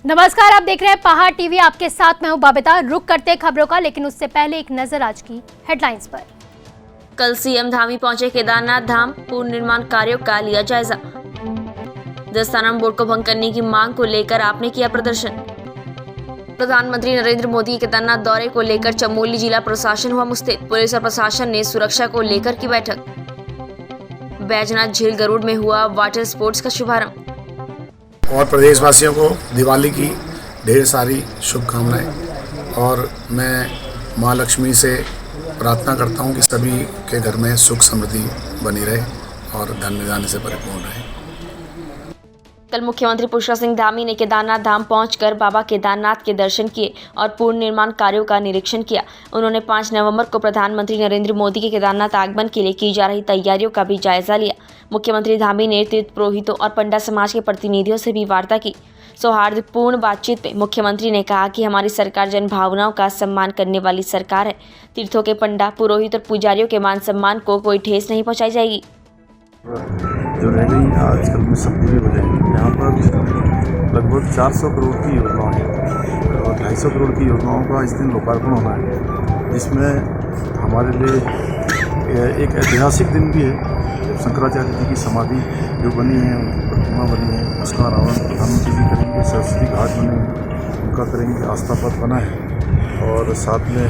नमस्कार, आप देख रहे हैं पहाड़ टीवी। आपके साथ मैं हूं बबीता। रुक करते खबरों का, लेकिन उससे पहले एक नजर आज की हेडलाइंस पर। कल सीएम धामी पहुंचे केदारनाथ धाम, पूर्ण निर्माण कार्यों का लिया जायजा। देवस्थानम बोर्ड को भंग करने की मांग को लेकर आपने किया प्रदर्शन। प्रधानमंत्री नरेंद्र मोदी के केदारनाथ दौरे को लेकर चमोली जिला प्रशासन हुआ मुस्तैद। पुलिस और प्रशासन ने सुरक्षा को लेकर की बैठक। बैजनाथ झील गरुड़ में हुआ वाटर स्पोर्ट्स का शुभारंभ। और प्रदेशवासियों को दिवाली की ढेर सारी शुभकामनाएं। और मैं माँ लक्ष्मी से प्रार्थना करता हूं कि सभी के घर में सुख समृद्धि बनी रहे और धन धान्य से परिपूर्ण रहे। कल मुख्यमंत्री पुष्कर सिंह धामी ने केदारनाथ धाम पहुंचकर बाबा केदारनाथ के दर्शन किए और पूर्ण निर्माण कार्यों का निरीक्षण किया। उन्होंने 5 नवंबर को प्रधानमंत्री नरेंद्र मोदी के केदारनाथ आगमन के लिए की जा रही तैयारियों का भी जायजा लिया। मुख्यमंत्री धामी ने तीर्थ पुरोहितों और पंडा समाज के प्रतिनिधियों से भी वार्ता की। सौहार्दपूर्ण बातचीत में मुख्यमंत्री ने कहा कि हमारी सरकार जन भावनाओं का सम्मान करने वाली सरकार है। तीर्थों के पंडा, पुरोहित और पुजारियों के मान सम्मान को कोई ठेस नहीं पहुंचाई जाएगी। जो रह गई आजकल में सब्जी भी बजाएगी। यहाँ पर लगभग 400 करोड़ की योजनाएं हैं और 250 करोड़ की योजनाओं का इस दिन लोकार्पण होना है, जिसमें हमारे लिए एक ऐतिहासिक दिन भी है। जब शंकराचार्य जी की समाधि जो बनी है, उनकी प्रतिमा बनी है, उसका अनावरण प्रधानमंत्री जी करेंगे। सरस्वती घाट बने हैं, उनका करेंगे। आस्था पथ बना है और साथ में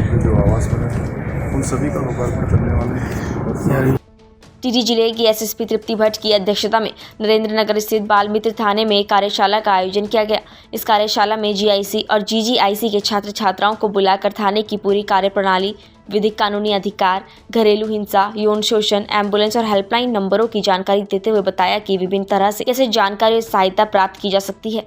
के जो आवास बने हैं, उन सभी का लोकार्पण करने वाले हैं। टिहरी जिले की एसएसपी तृप्ति भट्ट की अध्यक्षता में नरेंद्रनगर स्थित बाल मित्र थाने में कार्यशाला का आयोजन किया गया। इस कार्यशाला में जीआईसी और जीजीआईसी के छात्र छात्राओं को बुलाकर थाने की पूरी कार्यप्रणाली, विधिक कानूनी अधिकार, घरेलू हिंसा, यौन शोषण, एम्बुलेंस और हेल्पलाइन नंबरों की जानकारी देते हुए बताया कि विभिन्न तरह से कैसे जानकारी और सहायता प्राप्त की जा सकती है।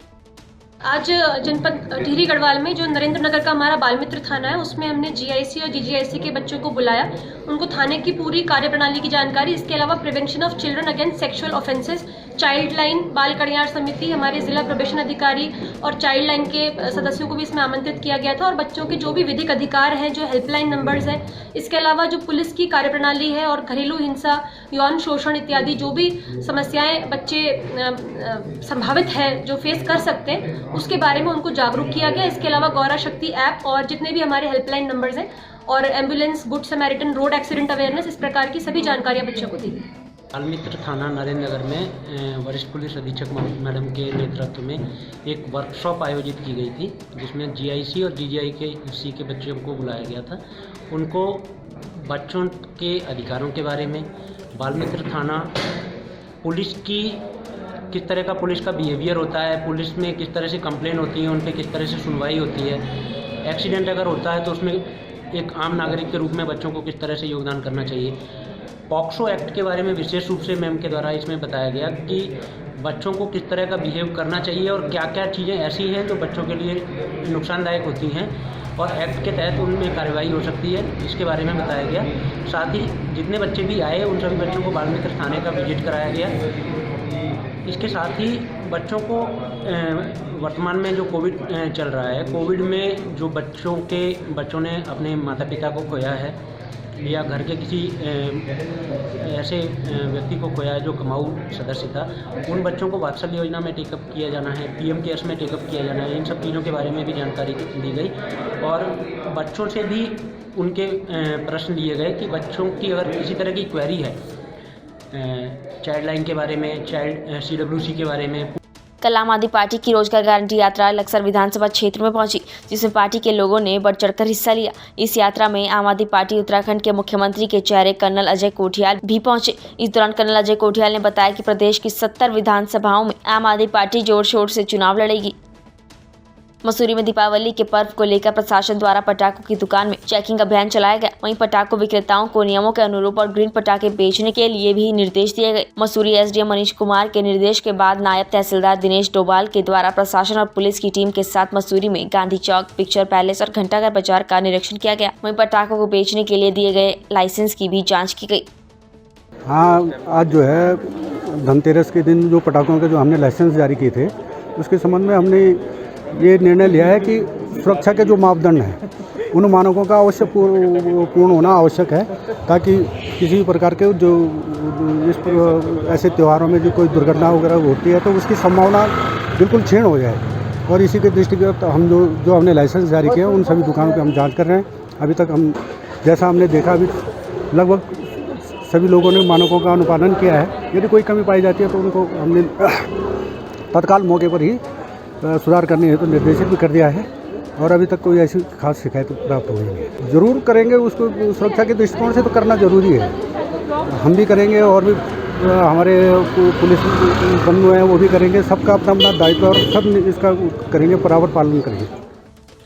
आज जनपद टिहरी गढ़वाल में जो नरेंद्र नगर का हमारा बाल मित्र थाना है, उसमें हमने जीआईसी और जीजीआईसी के बच्चों को बुलाया। उनको थाने की पूरी कार्यप्रणाली की जानकारी, इसके अलावा prevention of children against sexual offences, child line, बाल कल्याण समिति, हमारे जिला प्रोबेशन अधिकारी और चाइल्ड लाइन के सदस्यों को भी इसमें आमंत्रित किया गया था। और बच्चों के जो भी विधिक अधिकार हैं, जो हेल्पलाइन नंबर्स हैं, इसके अलावा जो पुलिस की कार्यप्रणाली है और घरेलू हिंसा, यौन शोषण इत्यादि जो भी समस्याएं बच्चे संभावित है जो फेस कर सकते हैं, उसके बारे में उनको जागरूक किया गया। इसके अलावा गौरा शक्ति ऐप और जितने भी हमारे हेल्पलाइन नंबर्स हैं और ambulance, good Samaritan, road accident awareness, इस प्रकार की सभी जानकारियां बच्चों को दी गई। बाल मित्र थाना नरेंद्र नगर में वरिष्ठ पुलिस अधीक्षक मैडम के नेतृत्व में एक वर्कशॉप आयोजित की गई थी, जिसमें जीआईसी और जीजीआईसी के बच्चों को बुलाया गया था। उनको बच्चों के अधिकारों के बारे में, बाल मित्र थाना, पुलिस की किस तरह का पुलिस का बिहेवियर होता है, पुलिस में किस तरह से कंप्लेन होती है, उन पर किस तरह से सुनवाई होती है, एक्सीडेंट अगर होता है तो उसमें एक आम नागरिक के रूप में बच्चों को किस तरह से योगदान करना चाहिए। पॉक्सो एक्ट के बारे में विशेष रूप से मैम के द्वारा इसमें बताया गया कि बच्चों को किस तरह का बिहेव करना चाहिए और क्या क्या चीज़ें ऐसी हैं जो बच्चों के लिए नुकसानदायक होती हैं और एक्ट के तहत उनमें कार्रवाई हो सकती है, इसके बारे में बताया गया। साथ ही जितने बच्चे भी आए उन सभी बच्चों को बाल मित्र थाने का विजिट कराया गया। इसके साथ ही बच्चों को वर्तमान में जो कोविड चल रहा है, कोविड में जो बच्चों ने अपने माता पिता को खोया है या घर के किसी ऐसे व्यक्ति को खोया है जो कमाऊ सदस्य था, उन बच्चों को वात्सल्य योजना में टेकअप किया जाना है, पीएम केयर्स में टेकअप किया जाना है। इन सब चीज़ों के बारे में भी जानकारी दी गई और बच्चों से भी उनके प्रश्न लिए गए कि बच्चों की अगर किसी तरह की क्वेरी है चाइल्ड लाइन के बारे में, चाइल्ड सीडब्ल्यूसी के बारे में। कल आम आदमी पार्टी की रोजगार गारंटी यात्रा लक्सर विधानसभा क्षेत्र में पहुंची, जिसमें पार्टी के लोगों ने बढ़ चढ़कर हिस्सा लिया। इस यात्रा में आम आदमी पार्टी उत्तराखंड के मुख्यमंत्री के चेहरे कर्नल अजय कोठियाल भी पहुंचे। इस दौरान कर्नल अजय कोठियाल ने बताया कि प्रदेश की 70 विधानसभाओं में आम आदमी पार्टी जोर शोर से चुनाव लड़ेगी। मसूरी में दीपावली के पर्व को लेकर प्रशासन द्वारा पटाखों की दुकान में चेकिंग अभियान चलाया गया। वहीं पटाखों विक्रेताओं को नियमों के अनुरूप और ग्रीन पटाखे बेचने के लिए भी निर्देश दिए गए। मसूरी एसडीएम मनीष कुमार के निर्देश के बाद नायब तहसीलदार दिनेश डोभाल के द्वारा प्रशासन और पुलिस की टीम के साथ मसूरी में गांधी चौक, पिक्चर पैलेस और घंटाघर बाजार का निरीक्षण किया गया। वहीं पटाखों को बेचने के लिए दिए गए लाइसेंस की भी जाँच की गयी। हाँ, आज जो है धनतेरस के दिन जो पटाखों के जो हमने लाइसेंस जारी किए थे, उसके संबंध में हमने ये निर्णय लिया है कि सुरक्षा के जो मापदंड हैं उन मानकों का अवश्य पूर्ण होना आवश्यक है, ताकि किसी भी प्रकार के जो ऐसे त्योहारों में जो कोई दुर्घटना वगैरह होती है तो उसकी संभावना बिल्कुल क्षीण हो जाए। और इसी के दृष्टिगत हम जो हमने लाइसेंस जारी किया उन सभी दुकानों पे हम जांच कर रहे हैं। अभी तक हम जैसा हमने देखा अभी लगभग सभी लोगों ने मानकों का अनुपालन किया है। यदि कोई कमी पाई जाती है तो उनको हमने तत्काल मौके पर ही सुधार करने हेतु निर्देशित भी कर दिया है और अभी तक कोई ऐसी खास शिकायत प्राप्त हुई नहीं है। जरूर करेंगे, उसको सुरक्षा के दृष्टिकोण से तो करना जरूरी है। हम भी करेंगे और भी हमारे पुलिस बंधु हैं वो भी करेंगे। सबका अपना अपना दायित्व और सब इसका करेंगे, बराबर पालन करेंगे।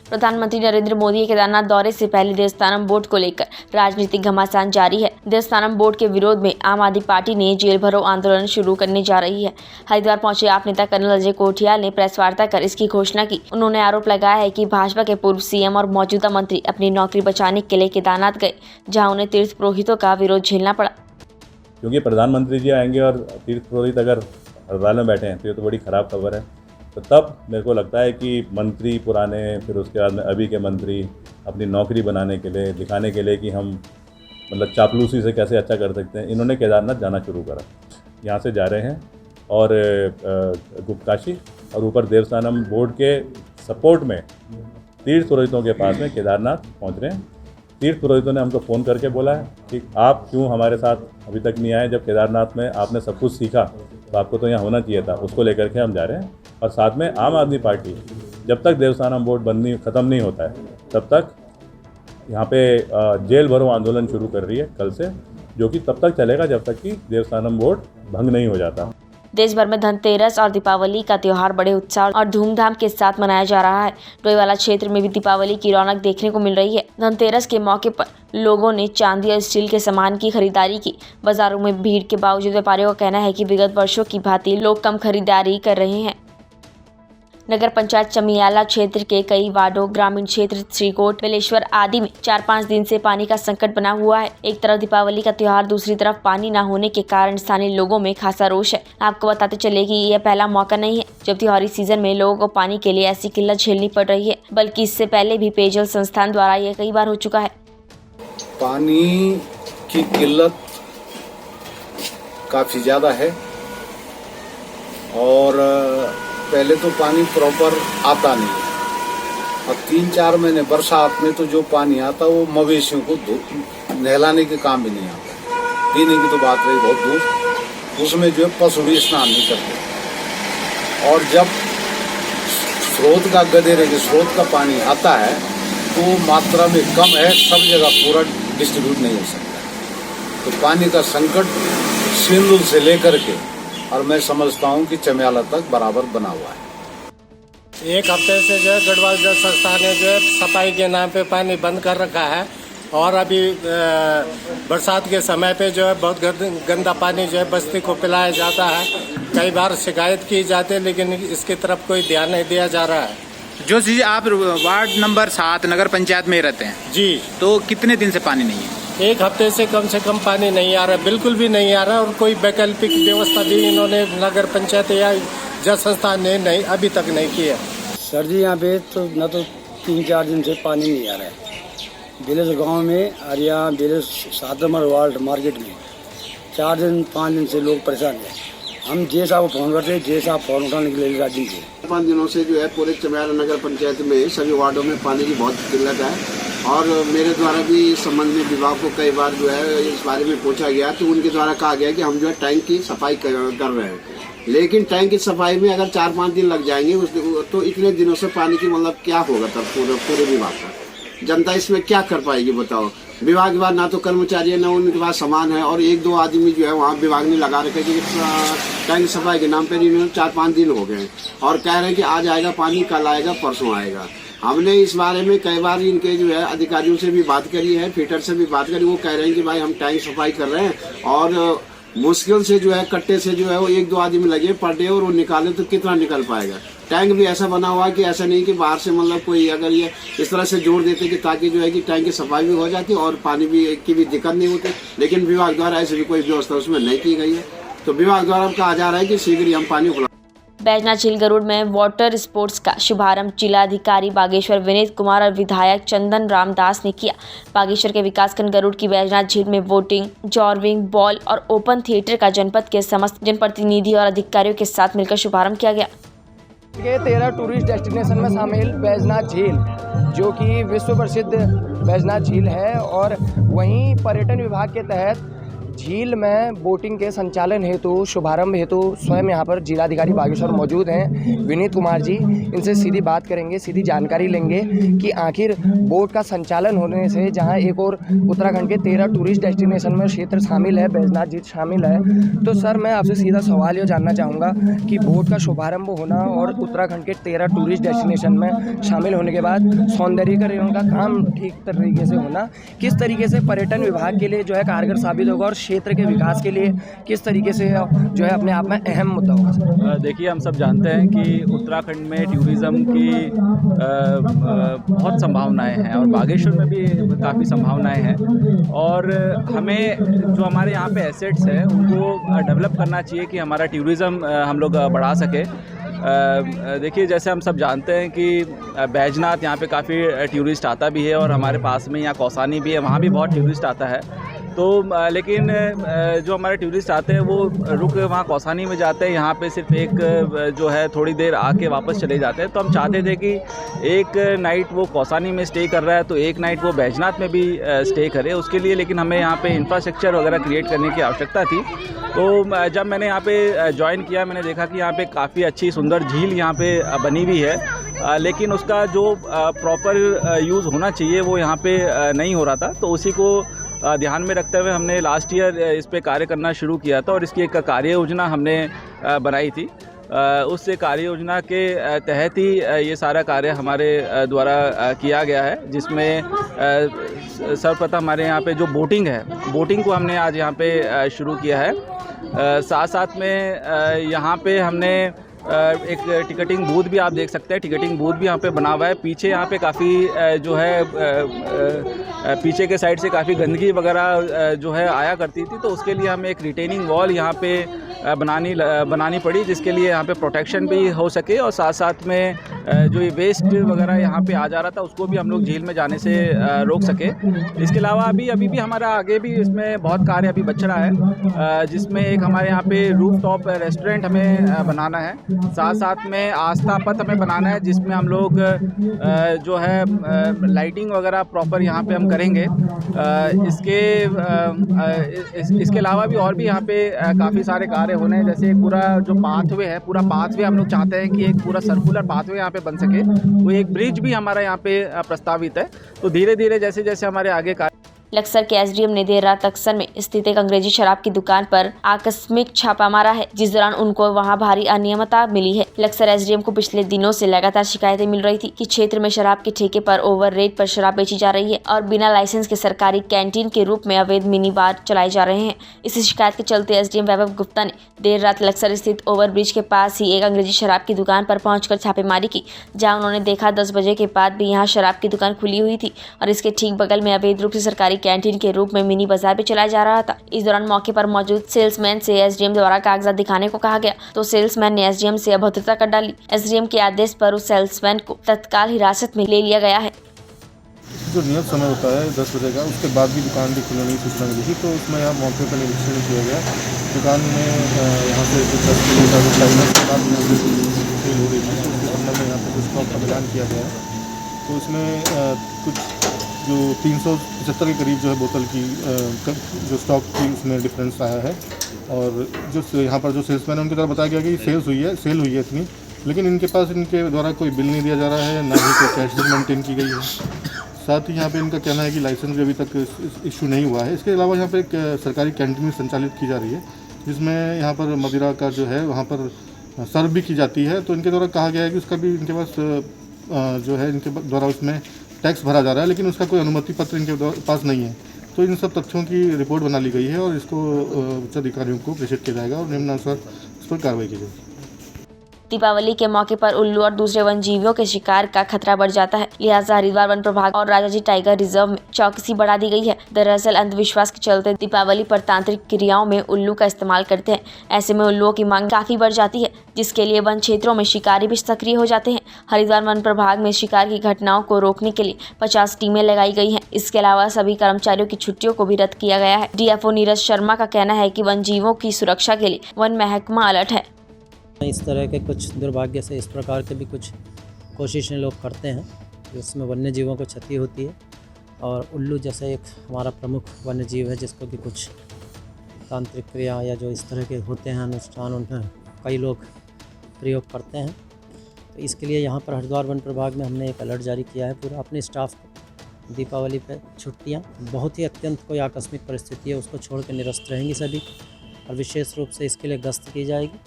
प्रधानमंत्री नरेंद्र मोदी के केदारनाथ दौरे से पहले देवस्थानम बोर्ड को लेकर राजनीतिक घमासान जारी है। देवस्थानम बोर्ड के विरोध में आम आदमी पार्टी ने जेल भरो आंदोलन शुरू करने जा रही है। हरिद्वार पहुंचे आप नेता कर्नल अजय कोठियाल ने प्रेस वार्ता कर इसकी घोषणा की। उन्होंने आरोप लगाया है कि भाजपा के पूर्व सीएम और मौजूदा मंत्री अपनी नौकरी बचाने के लिए केदारनाथ गए, जहाँ उन्हें तीर्थ पुरोहितों का विरोध झेलना पड़ा। क्योंकि प्रधानमंत्री जी आएंगे और तीर्थ पुरोहित अगर हरिद्वार में बैठे हैं तो ये तो बड़ी ख़राब खबर है। तो तब मेरे को लगता है कि मंत्री पुराने, फिर उसके बाद में अभी के मंत्री अपनी नौकरी बनाने के लिए, दिखाने के लिए कि हम मतलब चापलूसी से कैसे अच्छा कर सकते हैं, इन्होंने केदारनाथ जाना शुरू करा। यहाँ से जा रहे हैं और गुप्तकाशी और ऊपर देवस्थानम बोर्ड के सपोर्ट में तीर्थ पुरोहितों के पास में केदारनाथ पहुँच रहे हैं। तीर्थ पुरोहितों ने हमको फ़ोन करके बोला है कि आप क्यों हमारे साथ अभी तक नहीं आए, जब केदारनाथ में आपने सब कुछ सीखा तो आपको तो यहाँ होना चाहिए था। उसको लेकर के हम जा रहे हैं। और साथ में आम आदमी पार्टी जब तक देवस्थानम बोर्ड ख़त्म नहीं होता है तब तक यहाँ पे जेल भरो आंदोलन शुरू कर रही है कल से, जो कि तब तक चलेगा जब तक कि देवस्थानम बोर्ड भंग नहीं हो जाता। देश भर में धनतेरस और दीपावली का त्योहार बड़े उत्साह और धूमधाम के साथ मनाया जा रहा है। डोईवाला क्षेत्र में भी दीपावली की रौनक देखने को मिल रही है। धनतेरस के मौके पर लोगों ने चांदी और स्टील के सामान की खरीदारी की। बाजारों में भीड़ के बावजूद व्यापारियों का कहना है कि विगत वर्षों की भांति लोग कम खरीदारी कर रहे हैं। नगर पंचायत चमियाला क्षेत्र के कई वार्डों, ग्रामीण क्षेत्र श्रीकोट, बेलेश्वर आदि में 4-5 दिन से पानी का संकट बना हुआ है। एक तरफ दीपावली का त्योहार, दूसरी तरफ पानी न होने के कारण स्थानीय लोगों में खासा रोष है। आपको बताते चले कि यह पहला मौका नहीं है जब त्योहारी सीजन में लोगों को पानी के लिए ऐसी किल्लत झेलनी पड़ रही है, बल्कि इससे पहले भी पेयजल संस्थान द्वारा यह कई बार हो चुका है। पानी की किल्लत काफ़ी ज़्यादा है और पहले तो पानी प्रॉपर आता नहीं और 3-4 महीने बरसात में तो जो पानी आता वो मवेशियों को नहलाने के काम भी नहीं आता। पीने की तो बात रही बहुत दूर, उसमें जो है पशु भी स्नान नहीं करते। और जब स्रोत का गदेरे के स्रोत का पानी आता है तो मात्रा में कम है, सब जगह पूरा डिस्ट्रीब्यूट नहीं हो सकता। तो पानी का संकट सिंधुल से लेकर के और मैं समझता हूं कि चमियाला तक बराबर बना हुआ है। एक हफ्ते से जो है गढ़वाल जल संस्था ने जो है सफाई के नाम पे पानी बंद कर रखा है और अभी बरसात के समय पे जो है बहुत गंदा पानी जो है बस्ती को पिलाया जाता है। कई बार शिकायत की जाती है लेकिन इसकी तरफ कोई ध्यान नहीं दिया जा रहा है। जो चीज़ आप वार्ड नंबर 7 नगर पंचायत में रहते हैं जी, तो कितने दिन से पानी नहीं है? एक हफ्ते से कम पानी नहीं आ रहा, बिल्कुल भी नहीं आ रहा और कोई वैकल्पिक व्यवस्था भी इन्होंने नगर पंचायत या जल संस्था ने नहीं अभी तक नहीं की है। सर जी यहाँ पे तो न तो 3-4 दिन से पानी नहीं आ रहा है। विलेज गांव में और यहाँ विलेज 7 नंबर वार्ड मार्केट में 4-5 दिन से लोग परेशान हैं। हम जैसा वो फोन करते हैं, जैसा फोन उठाने के लिए राजी थे। 5 दिनों से जो है पूरे चमियाला नगर पंचायत में सभी वार्डों में पानी की बहुत किल्लत है और मेरे द्वारा भी इस संबंध में विभाग को कई बार जो है इस बारे में पूछा गया तो उनके द्वारा कहा गया कि हम जो है टैंक की सफाई कर रहे हैं, लेकिन टैंक की सफाई में अगर 4-5 दिन लग जाएंगे तो इतने दिनों से पानी की मतलब क्या होगा तब पूरे विभाग का, जनता इसमें क्या कर पाएगी बताओ। विभाग के बाद ना तो कर्मचारी है ना उनके पास सामान है और 1-2 आदमी जो है वहाँ विभाग ने लगा रखे कि टैंक सफाई के नाम पर इन्होंने 4-5 दिन हो गए और कह रहे हैं कि आज आएगा पानी, कल आएगा, परसों आएगा। हमने इस बारे में कई बार इनके जो है अधिकारियों से भी बात करी है, फीटर से भी बात करी। वो कह रहे हैं कि भाई हम टैंक सफाई कर रहे हैं और मुश्किल से जो है कट्टे से जो है वो 1-2 आदमी लगे पर डे और वो निकाले तो कितना निकल पाएगा। टैंक भी ऐसा बना हुआ है कि ऐसा नहीं कि बाहर से मतलब कोई अगर ये इस तरह से जोड़ देते कि ताकि जो है कि टैंक की सफाई भी हो जाती और पानी भी की भी दिक्कत नहीं होती, लेकिन विभाग द्वारा ऐसी भी कोई व्यवस्था उसमें नहीं की गई है। तो विभाग द्वारा कहा जा रहा है कि शीघ्र ही हम पानी खुला। बैजनाथ झील गरुड़ में वाटर स्पोर्ट्स का शुभारंभ जिलाधिकारी बागेश्वर विनीत कुमार और विधायक चंदन रामदास ने किया। बागेश्वर के विकासखंड गरुड़ की बैजनाथ झील में बोटिंग, जॉर्विंग, बॉल और ओपन थिएटर का जनपद के समस्त जनप्रतिनिधि और अधिकारियों के साथ मिलकर शुभारंभ किया गया। के 13 टूरिस्ट डेस्टिनेशन में शामिल बैजनाथ झील, जो कि विश्व प्रसिद्ध बैजनाथ झील है, और वहीं पर्यटन विभाग के तहत झील में बोटिंग के संचालन हेतु शुभारंभ हेतु स्वयं यहाँ पर जिलाधिकारी बागेश्वर मौजूद हैं विनीत कुमार जी। इनसे सीधी बात करेंगे, सीधी जानकारी लेंगे कि आखिर बोट का संचालन होने से जहाँ एक और उत्तराखंड के 13 टूरिस्ट डेस्टिनेशन में क्षेत्र शामिल है, बैजनाथ झील शामिल है, तो सर मैं आपसे सीधा सवाल ये जानना चाहूँगा कि बोट का शुभारंभ होना और उत्तराखंड के 13 टूरिस्ट डेस्टिनेशन में शामिल होने के बाद सौंदर्यीकरण का काम ठीक तरीके से होना किस तरीके से पर्यटन विभाग के लिए जो है कारगर साबित होगा और क्षेत्र के विकास के लिए किस तरीके से जो है अपने आप में अहम मुद्दा होगा? देखिए, हम सब जानते हैं कि उत्तराखंड में टूरिज़्म की बहुत संभावनाएं हैं और बागेश्वर में भी काफ़ी संभावनाएं हैं, और हमें जो हमारे यहाँ पे एसेट्स हैं उनको डेवलप करना चाहिए कि हमारा टूरिज़्म हम लोग बढ़ा सके। देखिए, जैसे हम सब जानते हैं कि बैजनाथ यहाँ पे काफ़ी टूरिस्ट आता भी है, और हमारे पास में यहाँ कौसानी भी है, वहाँ भी बहुत टूरिस्ट आता है। तो लेकिन जो हमारे टूरिस्ट आते हैं वो रुक वहाँ कौसानी में जाते हैं, यहाँ पे सिर्फ एक जो है थोड़ी देर आके वापस चले जाते हैं। तो हम चाहते थे कि एक नाइट वो कौसानी में स्टे कर रहा है तो एक नाइट वो बैजनाथ में भी स्टे करे, उसके लिए लेकिन हमें यहाँ पे इंफ्रास्ट्रक्चर वगैरह क्रिएट करने की आवश्यकता थी। तो जब मैंने यहाँ पे ज्वाइन किया, मैंने देखा कि यहाँ पे काफ़ी अच्छी सुंदर झील यहाँ पे बनी हुई है, लेकिन उसका जो प्रॉपर यूज़ होना चाहिए वो यहाँ पे नहीं हो रहा था। तो उसी को ध्यान में रखते हुए हमने लास्ट ईयर इस पे कार्य करना शुरू किया था, और इसकी एक कार्य योजना हमने बनाई थी। उस कार्य योजना के तहत ही ये सारा कार्य हमारे द्वारा किया गया है, जिसमें सर्वप्रथम हमारे यहाँ पे जो बोटिंग को हमने आज यहाँ पे शुरू किया है। साथ साथ में यहाँ पे हमने एक टिकटिंग बूथ भी आप देख सकते हैं, टिकटिंग बूथ भी यहाँ पे बना हुआ है। पीछे यहाँ पे काफ़ी जो है पीछे के साइड से काफ़ी गंदगी वगैरह जो है आया करती थी, तो उसके लिए हमें एक रिटेनिंग वॉल यहाँ पे बनानी पड़ी, जिसके लिए यहाँ पे प्रोटेक्शन भी हो सके, और साथ साथ में जो ये वेस्ट वगैरह यहाँ पे आ जा रहा था उसको भी हम लोग झील में जाने से रोक सके। इसके अलावा अभी भी हमारा आगे भी इसमें बहुत कार्य अभी बच रहा है, जिसमें एक हमारे यहाँ पे रूफटॉप रेस्टोरेंट हमें बनाना है, साथ साथ में आस्था पथ हमें बनाना है, जिसमें हम लोग जो है लाइटिंग वगैरह प्रॉपर यहाँ पे हम करेंगे। इसके अलावा भी और भी यहाँ पे काफ़ी सारे कार्य होने हैं, जैसे पूरा जो पाथवे है, पूरा पाथवे हम लोग चाहते हैं कि एक पूरा सर्कुलर पाथवे यहाँ पे बन सके, वो एक ब्रिज भी हमारा यहाँ पे प्रस्तावित है। तो धीरे धीरे जैसे जैसे हमारे आगे लक्सर के एसडीएम ने देर रात लक्सर में स्थित एक अंग्रेजी शराब की दुकान पर आकस्मिक छापा मारा है, जिस दौरान उनको वहां भारी अनियमितता मिली है। लक्सर एसडीएम को पिछले दिनों से लगातार शिकायतें मिल रही थी कि क्षेत्र में शराब के ठेके पर ओवर रेट पर शराब बेची जा रही है और बिना लाइसेंस के सरकारी कैंटीन के रूप में अवैध मिनी बार चलाए जा रहे हैं। इसी शिकायत के चलते एसडीएम वैभव गुप्ता ने देर रात लक्सर स्थित ओवरब्रिज के पास ही एक अंग्रेजी शराब की दुकान पर पहुंचकर छापेमारी की, जहां उन्होंने देखा 10 बजे के बाद भी यहां शराब की दुकान खुली हुई थी और इसके ठीक बगल में अवैध रूप से सरकारी कैंटीन के रूप में मिनी बाजार भी चलाया जा रहा था। इस दौरान मौके पर मौजूद सेल्समैन से एसडीएम द्वारा कागजात दिखाने को कहा गया, तो सेल्समैन ने एसडीएम से अभद्रता कर डाली। एसडीएम के आदेश पर उस सेल्समैन को तत्काल हिरासत में ले लिया गया है। जो नियत समय होता है 10 बजे का, उसके बाद भी दुकान की खुलने की सूचना मिली थी, तो उसमें यहाँ मौके पर निरीक्षण किया गया। दुकान में यहाँ से 10 किलो के बाद सेल हो रही थी, उसके संबंध में यहाँ पर कुछ स्टॉक का मिलान किया गया है। तो उसमें कुछ जो 375 के करीब जो है बोतल की जो स्टॉक थी उसमें डिफरेंस आया है, और जो यहाँ पर जो सेल्समैन है उनकी तरफ बताया गया कि सेल हुई है इतनी, लेकिन इनके पास इनके द्वारा कोई बिल नहीं दिया जा रहा है, ना ही कोई कैश मेंटेन की गई है। साथ ही यहाँ पे इनका कहना है कि लाइसेंस भी अभी तक इशू नहीं हुआ है। इसके अलावा यहाँ पर एक सरकारी कैंटीन संचालित की जा रही है, जिसमें यहाँ पर मदिरा का जो है वहाँ पर सर्व भी की जाती है। तो इनके द्वारा कहा गया है कि उसका भी इनके पास जो है इनके द्वारा उसमें टैक्स भरा जा रहा है, लेकिन उसका कोई अनुमति पत्र इनके पास नहीं है। तो इन सब तथ्यों की रिपोर्ट बना ली गई है और इसको उच्च अधिकारियों को प्रेषित किया जाएगा और निम्नानुसार इस पर कार्रवाई की जाएगी। दीपावली के मौके पर उल्लू और दूसरे वन जीवियों के शिकार का खतरा बढ़ जाता है, लिहाजा हरिद्वार वन प्रभाग और राजाजी टाइगर रिजर्व में चौकसी बढ़ा दी गई है। दरअसल अंधविश्वास के चलते दीपावली पर तांत्रिक क्रियाओं में उल्लू का इस्तेमाल करते हैं। ऐसे में उल्लुओं की मांग काफी बढ़ जाती है, जिसके लिए वन क्षेत्रों में शिकारी भी सक्रिय हो जाते हैं। हरिद्वार वन प्रभाग में शिकार की घटनाओं को रोकने के लिए 50 टीमें लगाई गई हैं। इसके अलावा सभी कर्मचारियों की छुट्टियों को भी रद्द किया गया है। डीएफओ नीरज शर्मा का कहना है कि वन जीवों की सुरक्षा के लिए वन महकमा अलर्ट है। इस तरह के कुछ दुर्भाग्य से इस प्रकार के भी कुछ कोशिशें लोग करते हैं जिसमें वन्य जीवों को क्षति होती है। और उल्लू जैसा एक हमारा प्रमुख वन्य जीव है जिसको कि कुछ तांत्रिक क्रिया या जो इस तरह के होते हैं अनुष्ठान उनमें कई लोग प्रयोग करते हैं। तो इसके लिए यहाँ पर हरिद्वार वन प्रभाग में हमने एक अलर्ट जारी किया है पूरा अपने स्टाफ को। दीपावली पे छुट्टियाँ बहुत ही अत्यंत कोई आकस्मिक परिस्थिति है उसको छोड़ कर निरस्त रहेंगी सभी, और विशेष रूप से इसके लिए गश्त की जाएगी।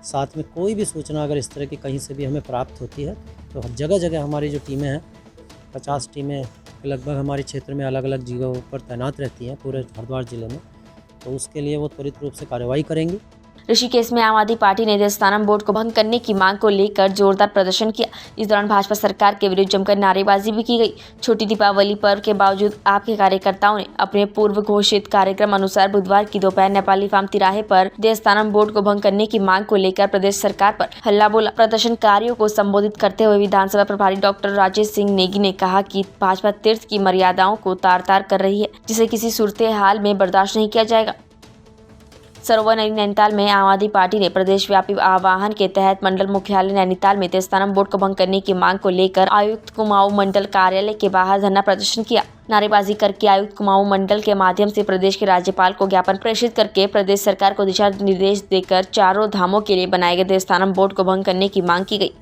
साथ में कोई भी सूचना अगर इस तरह की कहीं से भी हमें प्राप्त होती है तो जगह जगह हमारी जो टीमें हैं 50 टीमें लगभग हमारे क्षेत्र में अलग अलग जगहों पर तैनात रहती हैं पूरे हरिद्वार ज़िले में, तो उसके लिए वो त्वरित रूप से कार्रवाई करेंगी। ऋषिकेश में आम आदमी पार्टी ने देवस्थानम बोर्ड को भंग करने की मांग को लेकर जोरदार प्रदर्शन किया। इस दौरान भाजपा सरकार के विरुद्ध जमकर नारेबाजी भी की गई। छोटी दीपावली पर्व के बावजूद आपके कार्यकर्ताओं ने अपने पूर्व घोषित कार्यक्रम अनुसार बुधवार की दोपहर नेपाली फार्म तिराहे पर देवस्थानम बोर्ड को भंग करने की मांग को लेकर प्रदेश सरकार पर हल्ला बोला। प्रदर्शनकारियों को संबोधित करते हुए विधानसभा प्रभारी डॉक्टर राजेश सिंह नेगी ने कहा कि भाजपा तीर्थ की मर्यादाओं को तार तार कर रही है, जिसे किसी सूरत हाल में बर्दाश्त नहीं किया जाएगा। सरोवर नदी नैनीताल में आम आदमी पार्टी ने प्रदेश व्यापी आह्वान के तहत मंडल मुख्यालय नैनीताल में देवस्थानम बोर्ड को भंग करने की मांग को लेकर आयुक्त कुमाऊं मंडल कार्यालय के बाहर धरना प्रदर्शन किया। नारेबाजी करके आयुक्त कुमाऊं मंडल के माध्यम से प्रदेश के राज्यपाल को ज्ञापन प्रेषित करके प्रदेश सरकार को दिशा निर्देश देकर चारों धामों के लिए बनाए गए देवस्थानम बोर्ड को भंग करने की मांग की गई।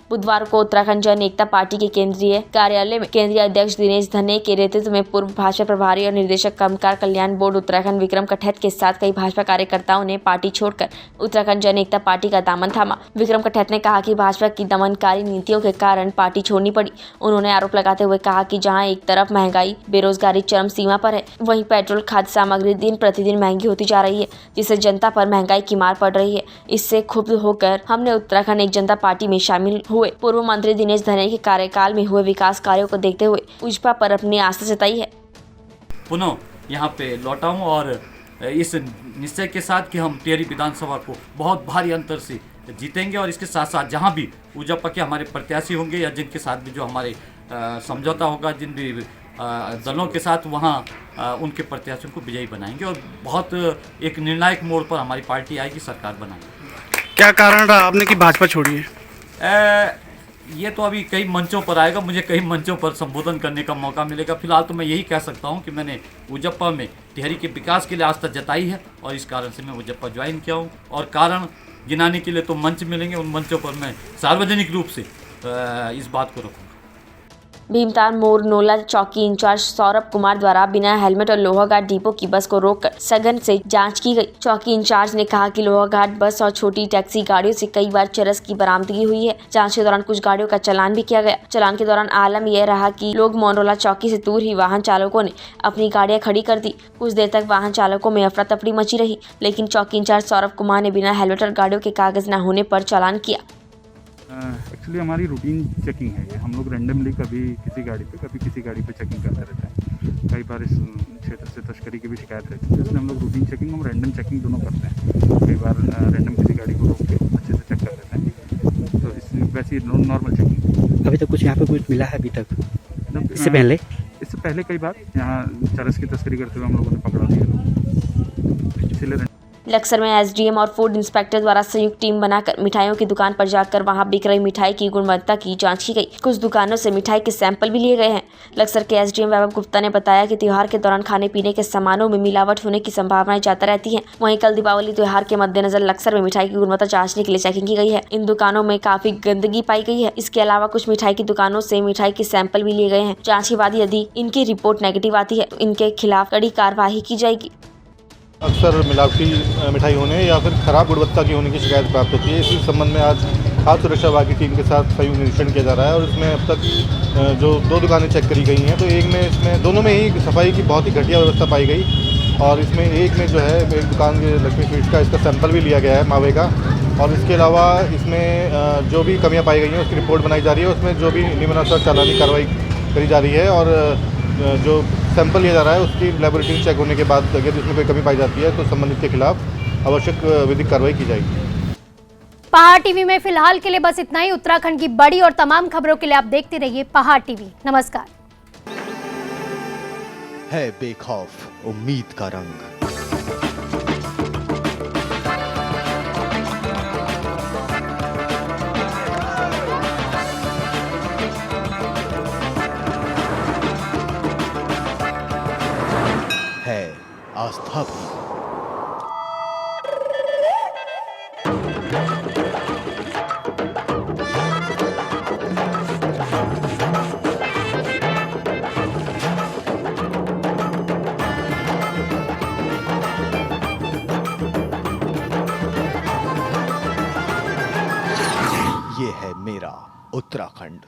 बुधवार को उत्तराखंड जन एकता पार्टी के केंद्रीय कार्यालय में केंद्रीय अध्यक्ष दिनेश धने के नेतृत्व में पूर्व भाजपा प्रभारी और निर्देशक कर्मकार कल्याण बोर्ड उत्तराखंड विक्रम कठैत के साथ कई भाजपा कार्यकर्ताओं ने पार्टी छोड़कर उत्तराखंड जन एकता पार्टी का दामन थामा। विक्रम कठैत ने कहा कि भाजपा की दमनकारी नीतियों के कारण पार्टी छोड़नी पड़ी। उन्होंने आरोप लगाते हुए कहा कि जहाँ एक तरफ महंगाई बेरोजगारी चरम सीमा पर है, वहीं पेट्रोल खाद्य सामग्री दिन प्रतिदिन महंगी होती जा रही है, जिससे जनता पर महंगाई की मार पड़ रही है। इससे क्षुब्ध होकर हमने उत्तराखंड एक जनता पार्टी में शामिल हुए। पूर्व मंत्री दिनेश धने के कार्यकाल में हुए विकास कार्यों को देखते हुए उजपा पर अपनी आस्था जताई है। पुनः यहाँ पे लौटा हूँ और इस निश्चय के साथ कि हम टिहरी विधानसभा को बहुत भारी अंतर से जीतेंगे और इसके साथ साथ जहाँ भी उजपा के हमारे प्रत्याशी होंगे या जिनके साथ भी जो हमारे समझौता होगा जिन भी दलों के साथ, वहाँ उनके प्रत्याशियों को विजयी बनाएंगे और बहुत एक निर्णायक मोड़ पर हमारी पार्टी आएगी, सरकार बनाएगी। क्या कारण रहा आपने कि भाजपा छोड़ी है? ये तो अभी कई मंचों पर आएगा, मुझे कई मंचों पर संबोधन करने का मौका मिलेगा। फिलहाल तो मैं यही कह सकता हूँ कि मैंने उजप्पा में टिहरी के विकास के लिए आस्था जताई है और इस कारण से मैं उजप्पा ज्वाइन किया हूँ। और कारण गिनाने के लिए तो मंच मिलेंगे, उन मंचों पर मैं सार्वजनिक रूप से इस बात को रखूँगा। भीमताल मोड़ नोला चौकी इंचार्ज सौरभ कुमार द्वारा बिना हेलमेट और लोहाघाट डिपो की बस को रोककर सघन से जांच की गई। चौकी इंचार्ज ने कहा कि लोहाघाट बस और छोटी टैक्सी गाड़ियों से कई बार चरस की बरामदगी हुई है। जांच के दौरान कुछ गाड़ियों का चालान भी किया गया। चालान के दौरान आलम यह रहा कि लोग मोनरोला चौकी से दूर ही वाहन चालकों ने अपनी गाड़ियां खड़ी कर दी। कुछ देर तक वाहन चालकों में अफरा तफरी मची रही, लेकिन चौकी इंचार्ज सौरभ कुमार ने बिना हेलमेट और गाड़ियों के कागज न होने पर चालान किया। एक्चुअली हमारी रूटीन चेकिंग है ये। हम लोग रैंडमली कभी किसी गाड़ी पे कभी किसी गाड़ी पे चेकिंग करते रहते हैं। कई बार इस क्षेत्र से तस्करी की भी शिकायत रहती है, इसलिए हम लोग रूटीन चेकिंग और रैंडम चेकिंग दोनों करते हैं। कई बार रैंडम किसी गाड़ी को रोक के अच्छे से चेक कर लेते हैं, तो इस वैसी नॉर्मल चेकिंग। अभी तक कुछ यहाँ पे कुछ मिला है? अभी तक इससे पहले कई बार यहाँ चरस की तस्करी करते हुए हम लोगों ने पकड़ा दिया, इसीलिए लक्सर में एसडीएम और फूड इंस्पेक्टर द्वारा संयुक्त टीम बनाकर मिठाइयों की दुकान पर जाकर वहां बिक रही मिठाई की गुणवत्ता की जांच की गई। कुछ दुकानों से मिठाई के सैंपल भी लिए गए हैं। लक्सर के एसडीएम वैभव गुप्ता ने बताया कि त्योहार के दौरान खाने पीने के सामानों में मिलावट होने की संभावनाएं ज्यादा रहती हैं। वहीं कल दीपावली त्योहार के मद्देनजर लक्सर में मिठाई की गुणवत्ता जाँचने के लिए चेकिंग की गई है। इन दुकानों में काफी गंदगी पाई गई है। इसके अलावा कुछ मिठाई की दुकानों से मिठाई के सैंपल भी लिए गए हैं। जाँच के बाद यदि इनकी रिपोर्ट नेगेटिव आती है तो इनके खिलाफ कड़ी कार्यवाही की जाएगी। अक्सर मिलावटी मिठाई होने या फिर खराब गुणवत्ता की होने की शिकायत प्राप्त होती है। इसी संबंध में आज खाद्य सुरक्षा विभाग की टीम के साथ संयुक्त निरीक्षण किया जा रहा है और इसमें अब तक जो 2 दुकानें चेक करी गई हैं, तो एक में इसमें दोनों में ही सफाई की बहुत ही घटिया व्यवस्था पाई गई और इसमें एक में जो है एक दुकान के लक्ष्मी स्वीट्स का इसका सैंपल भी लिया गया है मावे का। और इसके अलावा इसमें जो भी कमियाँ पाई गई हैं उसकी रिपोर्ट बनाई जा रही है। उसमें जो भी नियमानुसार चालानी कार्रवाई करी जा रही है और जो सैंपल लिया जा रहा है उसकी लैबोरेटरी चेक होने के बाद अगर इसमें कोई कमी पाई जाती है तो संबंधित के खिलाफ आवश्यक विधिक कार्रवाई की जाएगी। पहाड़ टीवी में फिलहाल के लिए बस इतना ही। उत्तराखंड की बड़ी और तमाम खबरों के लिए आप देखते रहिए पहाड़ टीवी। नमस्कार। है बेखौफ उम्मीद का रंग। है आस्था भी। ये है मेरा उत्तराखंड।